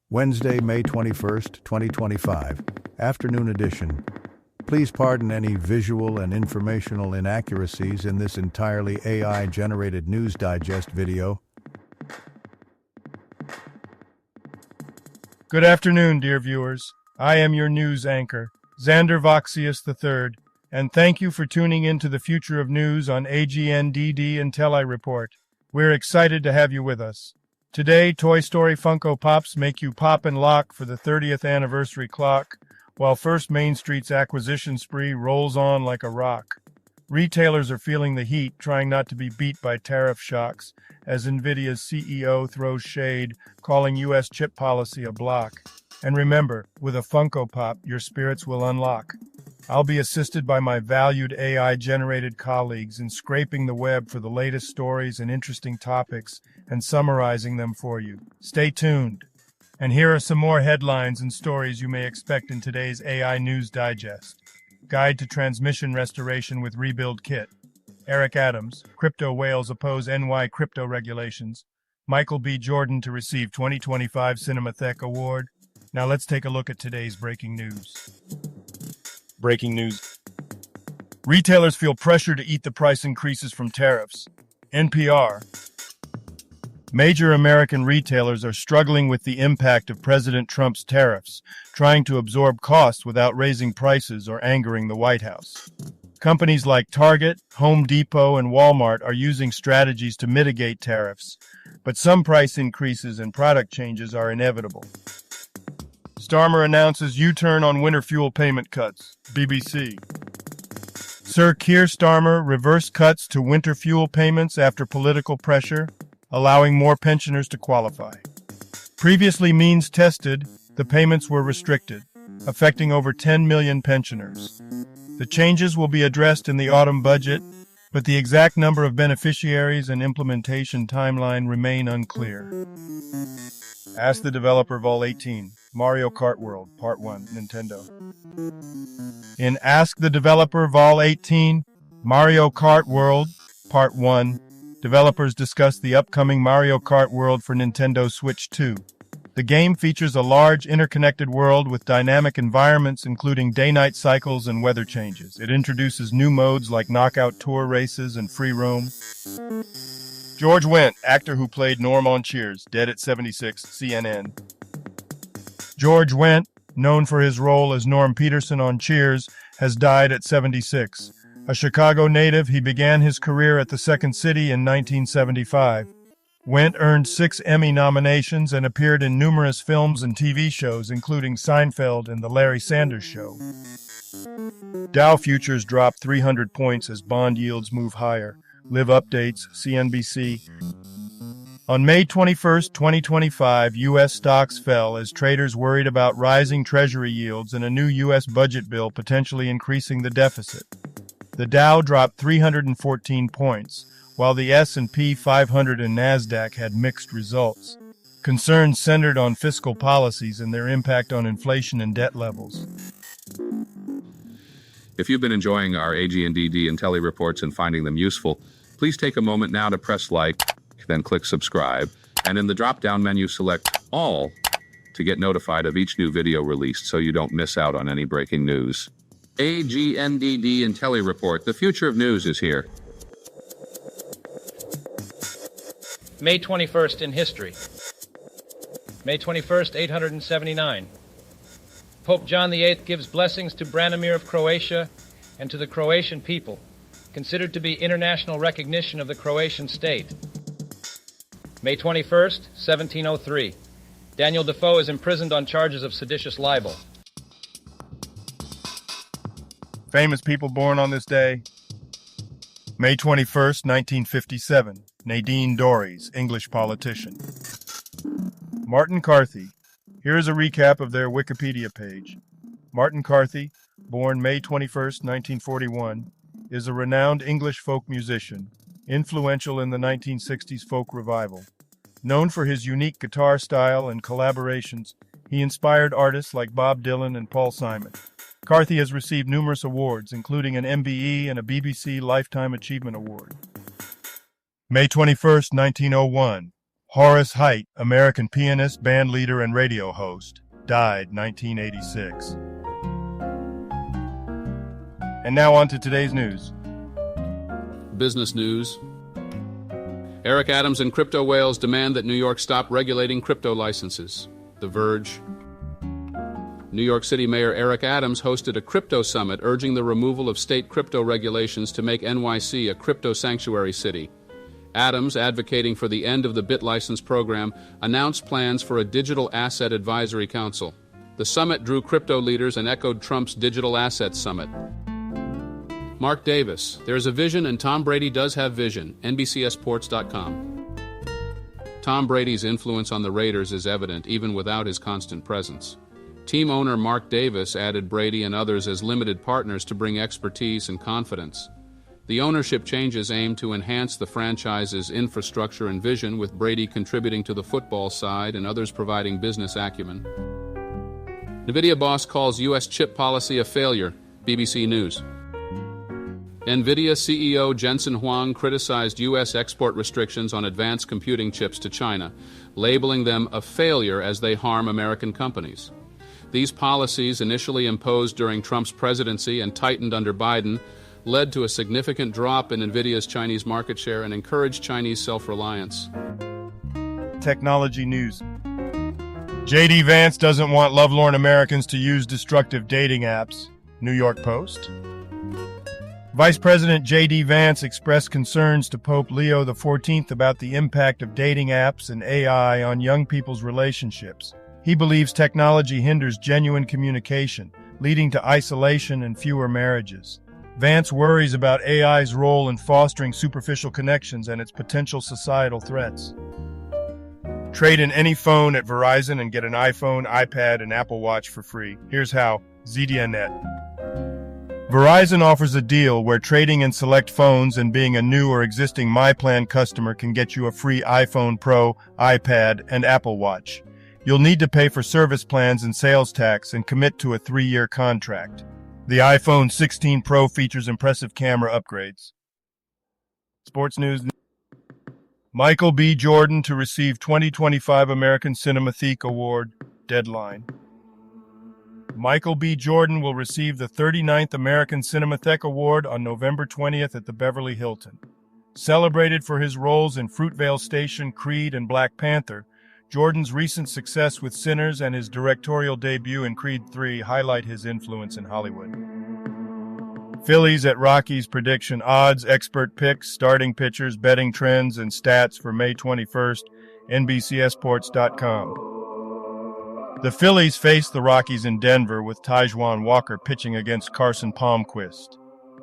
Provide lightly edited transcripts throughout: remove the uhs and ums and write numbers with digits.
Wednesday, May 21st, 2025, afternoon edition. Please pardon any visual and informational inaccuracies in this entirely AI-generated News Digest video. Good afternoon, dear viewers. I am your news anchor, Xander Voxius III, and thank you for tuning in to the future of news on AGNDD intelliReport. We're excited to have you with us. Today, Toy Story Funko Pops make you pop and lock for the 30th anniversary clock, while First Main Street's acquisition spree rolls on like a rock. Retailers are feeling the heat, trying not to be beat by tariff shocks, as NVIDIA's CEO throws shade, calling U.S. chip policy a block. And remember, with a Funko Pop, your spirits will unlock. I'll be assisted by my valued AI-generated colleagues in scraping the web for the latest stories and interesting topics and summarizing them for you. Stay tuned. And here are some more headlines and stories you may expect in today's AI News Digest. Guide to Transmission Restoration with Rebuild Kit. Eric Adams, Crypto Whales Oppose NY Crypto Regulations. Michael B. Jordan to receive 2025 Cinematheque Award. Now let's take a look at today's breaking news. Breaking news. Retailers feel pressure to eat the price increases from tariffs. NPR. Major American retailers are struggling with the impact of President Trump's tariffs, trying to absorb costs without raising prices or angering the White House. Companies like Target, Home Depot, and Walmart are using strategies to mitigate tariffs, but some price increases and product changes are inevitable. Starmer announces U-turn on winter fuel payment cuts. BBC. Sir Keir Starmer reversed cuts to winter fuel payments after political pressure, allowing more pensioners to qualify. Previously means tested, the payments were restricted, affecting over 10 million pensioners. The changes will be addressed in the autumn budget, but the exact number of beneficiaries and implementation timeline remain unclear. Ask the developer Vol 18, Mario Kart World, Part 1, Nintendo. In Ask the Developer Vol 18, Mario Kart World, Part 1, developers discuss the upcoming Mario Kart World for Nintendo Switch 2. The game features a large, interconnected world with dynamic environments including day-night cycles and weather changes. It introduces new modes like knockout tour races and free roam. George Wendt, actor who played Norm on Cheers, dead at 76, CNN. George Wendt, known for his role as Norm Peterson on Cheers, has died at 76. A Chicago native, he began his career at the Second City in 1975. Wendt earned 6 Emmy nominations and appeared in numerous films and TV shows, including Seinfeld and The Larry Sanders Show. Dow futures dropped 300 points as bond yields move higher. Live updates, CNBC. On May 21, 2025, U.S. stocks fell as traders worried about rising Treasury yields and a new U.S. budget bill potentially increasing the deficit. The Dow dropped 314 points, while the S&P 500 and NASDAQ had mixed results. Concerns centered on fiscal policies and their impact on inflation and debt levels. If you've been enjoying our AGNDD intelliReports and finding them useful, please take a moment now to press like, then click subscribe, and in the drop-down menu select All to get notified of each new video released so you don't miss out on any breaking news. AGNDD intelliReport, the future of news is here. May 21st in history. May 21st, 879. Pope John VIII gives blessings to Branimir of Croatia and to the Croatian people, considered to be international recognition of the Croatian state. May 21st, 1703. Daniel Defoe is imprisoned on charges of seditious libel. Famous people born on this day. May 21st, 1957. Nadine Dorries, English politician. Martin Carthy. Here is a recap of their Wikipedia page. Martin Carthy, born May 21st, 1941, is a renowned English folk musician, influential in the 1960s folk revival. Known for his unique guitar style and collaborations, he inspired artists like Bob Dylan and Paul Simon. Carthy has received numerous awards, including an MBE and a BBC Lifetime Achievement Award. May 21st, 1901. Horace Heidt, American pianist, bandleader, and radio host, died 1986. And now on to today's news. Business news. Eric Adams and crypto whales demand that New York stop regulating crypto licenses. The Verge. New York City Mayor Eric Adams hosted a crypto summit urging the removal of state crypto regulations to make NYC a crypto sanctuary city. Adams, advocating for the end of the BitLicense program, announced plans for a digital asset advisory council. The summit drew crypto leaders and echoed Trump's Digital Assets Summit. Mark Davis, there's a vision and Tom Brady does have vision, NBCSports.com. Tom Brady's influence on the Raiders is evident even without his constant presence. Team owner Mark Davis added Brady and others as limited partners to bring expertise and confidence. The ownership changes aim to enhance the franchise's infrastructure and vision, with Brady contributing to the football side and others providing business acumen. NVIDIA boss calls U.S. chip policy a failure, BBC News. NVIDIA CEO Jensen Huang criticized U.S. export restrictions on advanced computing chips to China, labeling them a failure as they harm American companies. These policies, initially imposed during Trump's presidency and tightened under Biden, led to a significant drop in NVIDIA's Chinese market share and encouraged Chinese self-reliance. Technology news. J.D. Vance doesn't want lovelorn Americans to use destructive dating apps. New York Post. Vice President J.D. Vance expressed concerns to Pope Leo XIV about the impact of dating apps and AI on young people's relationships. He believes technology hinders genuine communication, leading to isolation and fewer marriages. Vance worries about AI's role in fostering superficial connections and its potential societal threats. Trade in any phone at Verizon and get an iPhone, iPad, and Apple Watch for free. Here's how. ZDNet. Verizon offers a deal where trading in select phones and being a new or existing MyPlan customer can get you a free iPhone Pro, iPad, and Apple Watch. You'll need to pay for service plans and sales tax and commit to a 3-year contract. The iPhone 16 Pro features impressive camera upgrades. Sports news. Michael B. Jordan to receive 2025 American Cinematheque Award. Deadline. Michael B. Jordan will receive the 39th American Cinematheque Award on November 20th at the Beverly Hilton. Celebrated for his roles in Fruitvale Station, Creed, and Black Panther, Jordan's recent success with Sinners and his directorial debut in Creed 3 highlight his influence in Hollywood. Phillies at Rockies prediction odds, expert picks, starting pitchers, betting trends, and stats for May 21st, NBCSports.com. The Phillies face the Rockies in Denver with Taijuan Walker pitching against Carson Palmquist.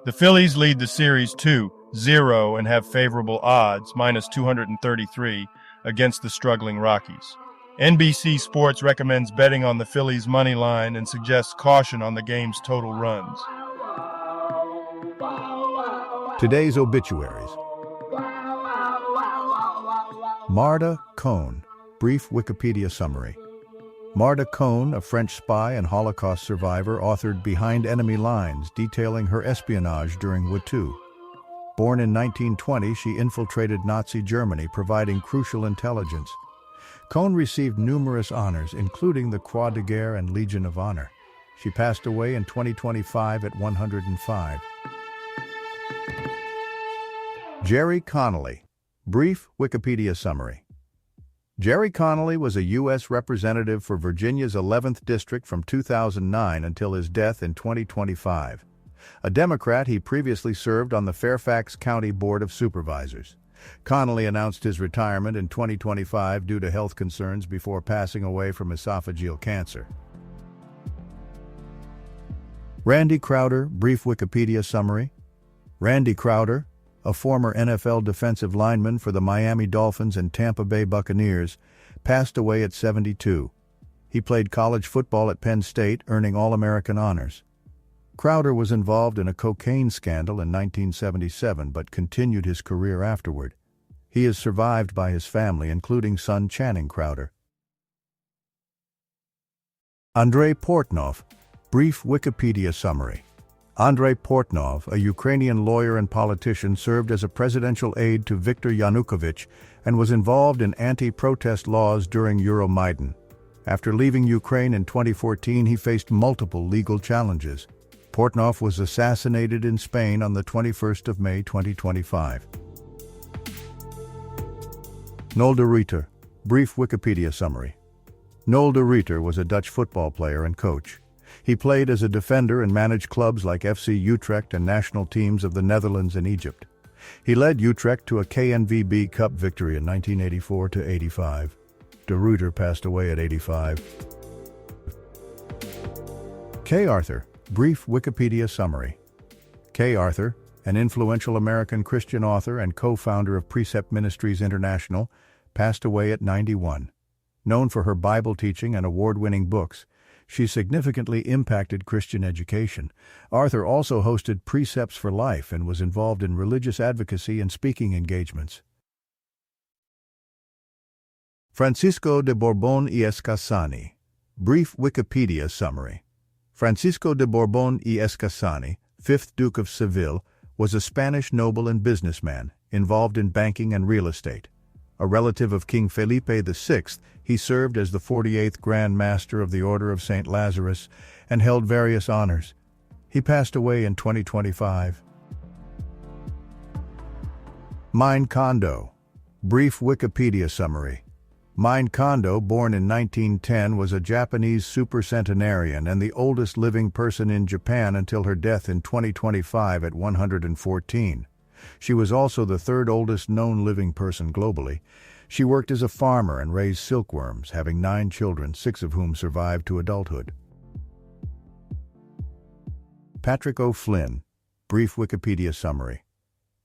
The Phillies lead the series 2-0 and have favorable odds, minus 233, against the struggling Rockies. NBC Sports recommends betting on the Phillies' money line and suggests caution on the game's total runs. Today's obituaries. Marta Cohn, brief Wikipedia summary. Marta Cohn, a French spy and Holocaust survivor, authored Behind Enemy Lines, detailing her espionage during WTO. Born in 1920, she infiltrated Nazi Germany, providing crucial intelligence. Cohn received numerous honors, including the Croix de Guerre and Legion of Honor. She passed away in 2025 at 105. Jerry Connolly, brief Wikipedia summary. Jerry Connolly was a U.S. representative for Virginia's 11th District from 2009 until his death in 2025. A Democrat, he previously served on the Fairfax County Board of Supervisors. Connolly announced his retirement in 2025 due to health concerns before passing away from esophageal cancer. Randy Crowder, brief Wikipedia summary. Randy Crowder, a former NFL defensive lineman for the Miami Dolphins and Tampa Bay Buccaneers, passed away at 72. He played college football at Penn State, earning All-American honors. Crowder was involved in a cocaine scandal in 1977 but continued his career afterward. He is survived by his family, including son Channing Crowder. Andrei Portnov, brief Wikipedia summary. Andrei Portnov, a Ukrainian lawyer and politician, served as a presidential aide to Viktor Yanukovych and was involved in anti-protest laws during Euromaidan. After leaving Ukraine in 2014, he faced multiple legal challenges. Portnoy was assassinated in Spain on the 21st of May 2025. Noel de Ruyter, brief Wikipedia summary. Noel de Ruyter was a Dutch football player and coach. He played as a defender and managed clubs like FC Utrecht and national teams of the Netherlands and Egypt. He led Utrecht to a KNVB Cup victory in 1984-85. De Ruyter passed away at 85. Kay Arthur, brief Wikipedia summary. Kay Arthur, an influential American Christian author and co-founder of Precept Ministries International, passed away at 91. Known for her Bible teaching and award-winning books, she significantly impacted Christian education. Arthur also hosted Precepts for Life and was involved in religious advocacy and speaking engagements. Francisco de Borbón y Escasani, brief Wikipedia summary. Francisco de Borbón y Escasani, 5th Duke of Seville, was a Spanish noble and businessman involved in banking and real estate. A relative of King Felipe VI, he served as the 48th Grand Master of the Order of St. Lazarus and held various honors. He passed away in 2025. Maine Kondo, brief Wikipedia summary. Maine Kondo, born in 1910, was a Japanese supercentenarian and the oldest living person in Japan until her death in 2025 at 114. She was also the third oldest known living person globally. She worked as a farmer and raised silkworms, having 9 children, 6 of whom survived to adulthood. Patrick O'Flynn, brief Wikipedia summary.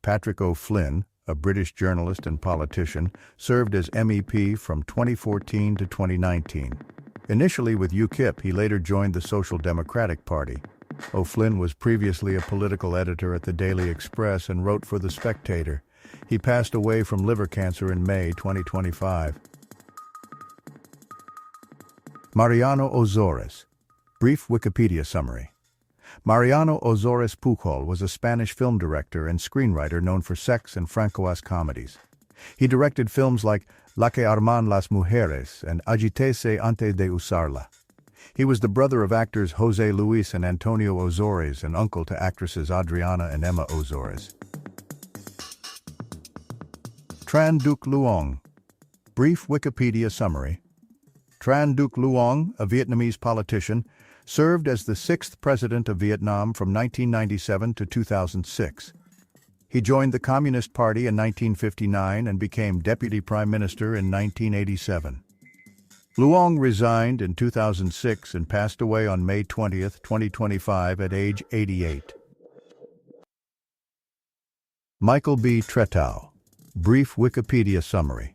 Patrick O'Flynn, a British journalist and politician, served as MEP from 2014 to 2019. Initially with UKIP, he later joined the Social Democratic Party. O'Flynn was previously a political editor at the Daily Express and wrote for The Spectator. He passed away from liver cancer in May 2025. Mariano Ozores, brief Wikipedia summary. Mariano Ozores Pujol was a Spanish film director and screenwriter known for sex and Francois comedies. He directed films like La que arman las mujeres and Agítese antes de usarla. He was the brother of actors José Luis and Antonio Ozores and uncle to actresses Adriana and Emma Ozores. Tran Duc Luong, brief Wikipedia summary. Tran Duc Luong, a Vietnamese politician, served as the 6th president of Vietnam from 1997 to 2006. He joined the Communist Party in 1959 and became deputy prime minister in 1987. Luong resigned in 2006 and passed away on May 20, 2025 at age 88. Michael B. Tretow, brief Wikipedia summary.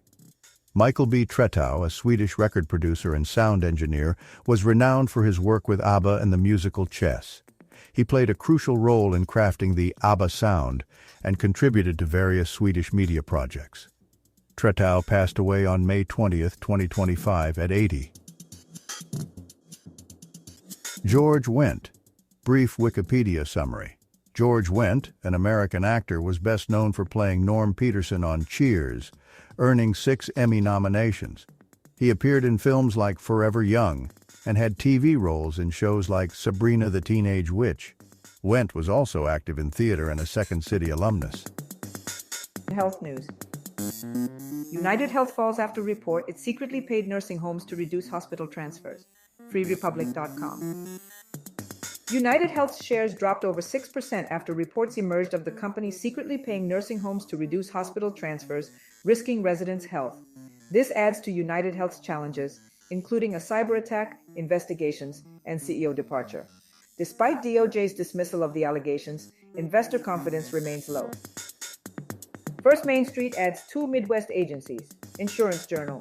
Michael B. Tretow, a Swedish record producer and sound engineer, was renowned for his work with ABBA and the musical Chess. He played a crucial role in crafting the ABBA sound and contributed to various Swedish media projects. Tretow passed away on May 20, 2025 at 80. George Wendt, brief Wikipedia summary. George Wendt, an American actor, was best known for playing Norm Peterson on Cheers, earning 6 Emmy nominations. He appeared in films like Forever Young and had TV roles in shows like Sabrina the Teenage Witch. Wendt was also active in theater and a Second City alumnus. Health news. United Health falls after report it secretly paid nursing homes to reduce hospital transfers. FreeRepublic.com. United Health's shares dropped over 6% after reports emerged of the company secretly paying nursing homes to reduce hospital transfers, risking residents' health. This adds to United Health's challenges, including a cyber attack, investigations, and CEO departure. Despite DOJ's dismissal of the allegations, investor confidence remains low. First Main Street adds 2 Midwest agencies. Insurance Journal.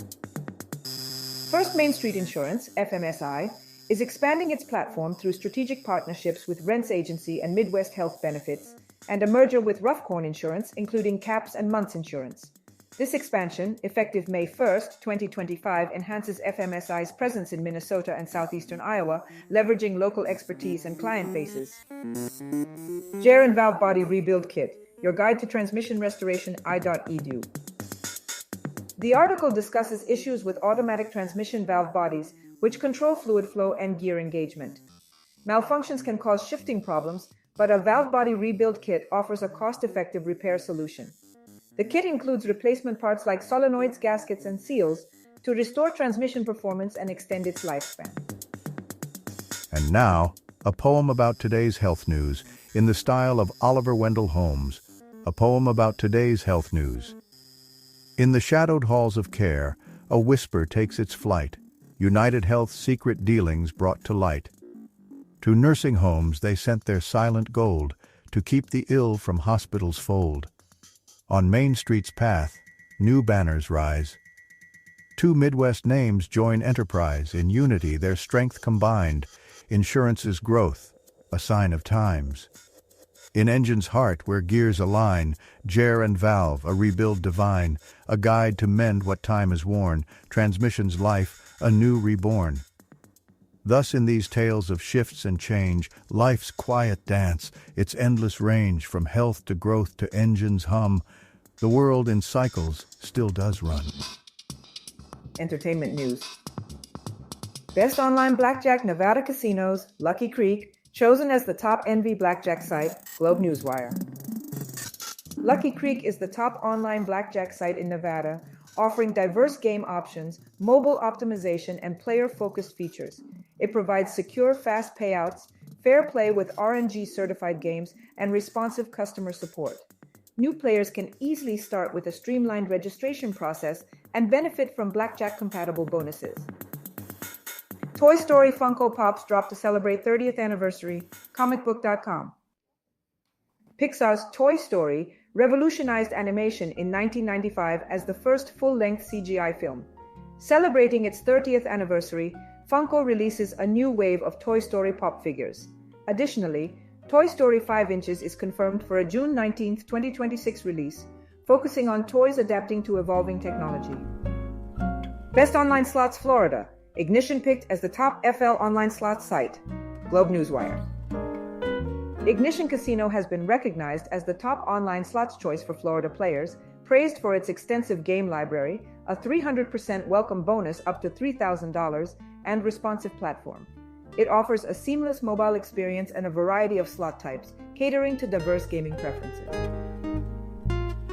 First Main Street Insurance, FMSI, is expanding its platform through strategic partnerships with Rents Agency and Midwest Health Benefits, and a merger with Roughcorn Insurance, including Caps and Months Insurance. This expansion, effective May 1, 2025, enhances FMSI's presence in Minnesota and southeastern Iowa, leveraging local expertise and client bases. Jar and Valve Body Rebuild Kit, your guide to transmission restoration, i.edu. The article discusses issues with automatic transmission valve bodies, which control fluid flow and gear engagement. Malfunctions can cause shifting problems, but a valve body rebuild kit offers a cost-effective repair solution. The kit includes replacement parts like solenoids, gaskets, and seals to restore transmission performance and extend its lifespan. And now, a poem about today's health news in the style of Oliver Wendell Holmes. A poem about today's health news. In the shadowed halls of care, a whisper takes its flight, United Health's secret dealings brought to light. To nursing homes they sent their silent gold to keep the ill from hospitals' fold. On Main Street's path, new banners rise. Two Midwest names join enterprise, in unity their strength combined, insurance's growth, a sign of times. In engine's heart where gears align, jar and valve, a rebuild divine, a guide to mend what time has worn, transmission's life, a new reborn. Thus in these tales of shifts and change, life's quiet dance, its endless range, from health to growth to engine's hum, the world in cycles still does run. Entertainment news. Best online blackjack Nevada casinos, Lucky Creek, chosen as the top NV blackjack site, Globe Newswire. Lucky Creek is the top online blackjack site in Nevada, offering diverse game options, mobile optimization, and player-focused features. It provides secure, fast payouts, fair play with RNG-certified games, and responsive customer support. New players can easily start with a streamlined registration process and benefit from blackjack-compatible bonuses. Toy Story Funko Pops dropped to celebrate 30th anniversary, comicbook.com. Pixar's Toy Story revolutionized animation in 1995 as the first full-length CGI film. Celebrating its 30th anniversary, Funko releases a new wave of Toy Story pop figures. Additionally, Toy Story 5 inches is confirmed for a June 19, 2026 release, focusing on toys adapting to evolving technology. Best Online Slots Florida. Ignition picked as the top FL online slots site, Globe Newswire. Ignition Casino has been recognized as the top online slots choice for Florida players, praised for its extensive game library, a 300% welcome bonus up to $3,000, and responsive platform. It offers a seamless mobile experience and a variety of slot types, catering to diverse gaming preferences.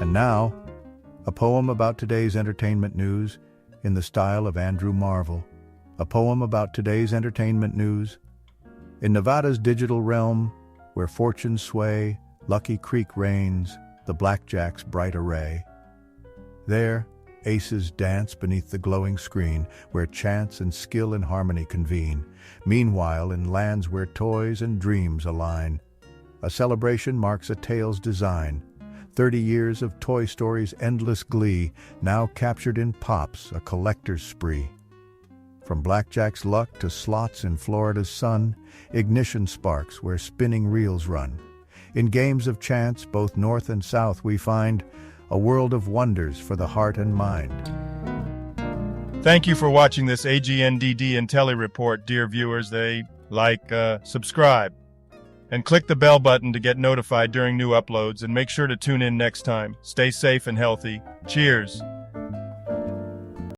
And now, a poem about today's entertainment news in the style of Andrew Marvell. A poem about today's entertainment news. In Nevada's digital realm, where fortunes sway, Lucky Creek reigns, the blackjack's bright array. There, aces dance beneath the glowing screen, where chance and skill and harmony convene. Meanwhile, in lands where toys and dreams align, a celebration marks a tale's design. 30 years of Toy Story's endless glee, now captured in pops, a collector's spree. From blackjack's luck to slots in Florida's sun, ignition sparks where spinning reels run. In games of chance, both north and south, we find a world of wonders for the heart and mind. Thank you for watching this AGNDD intelliReport, dear viewers. Subscribe, and click the bell button to get notified during new uploads, and make sure to tune in next time. Stay safe and healthy. Cheers.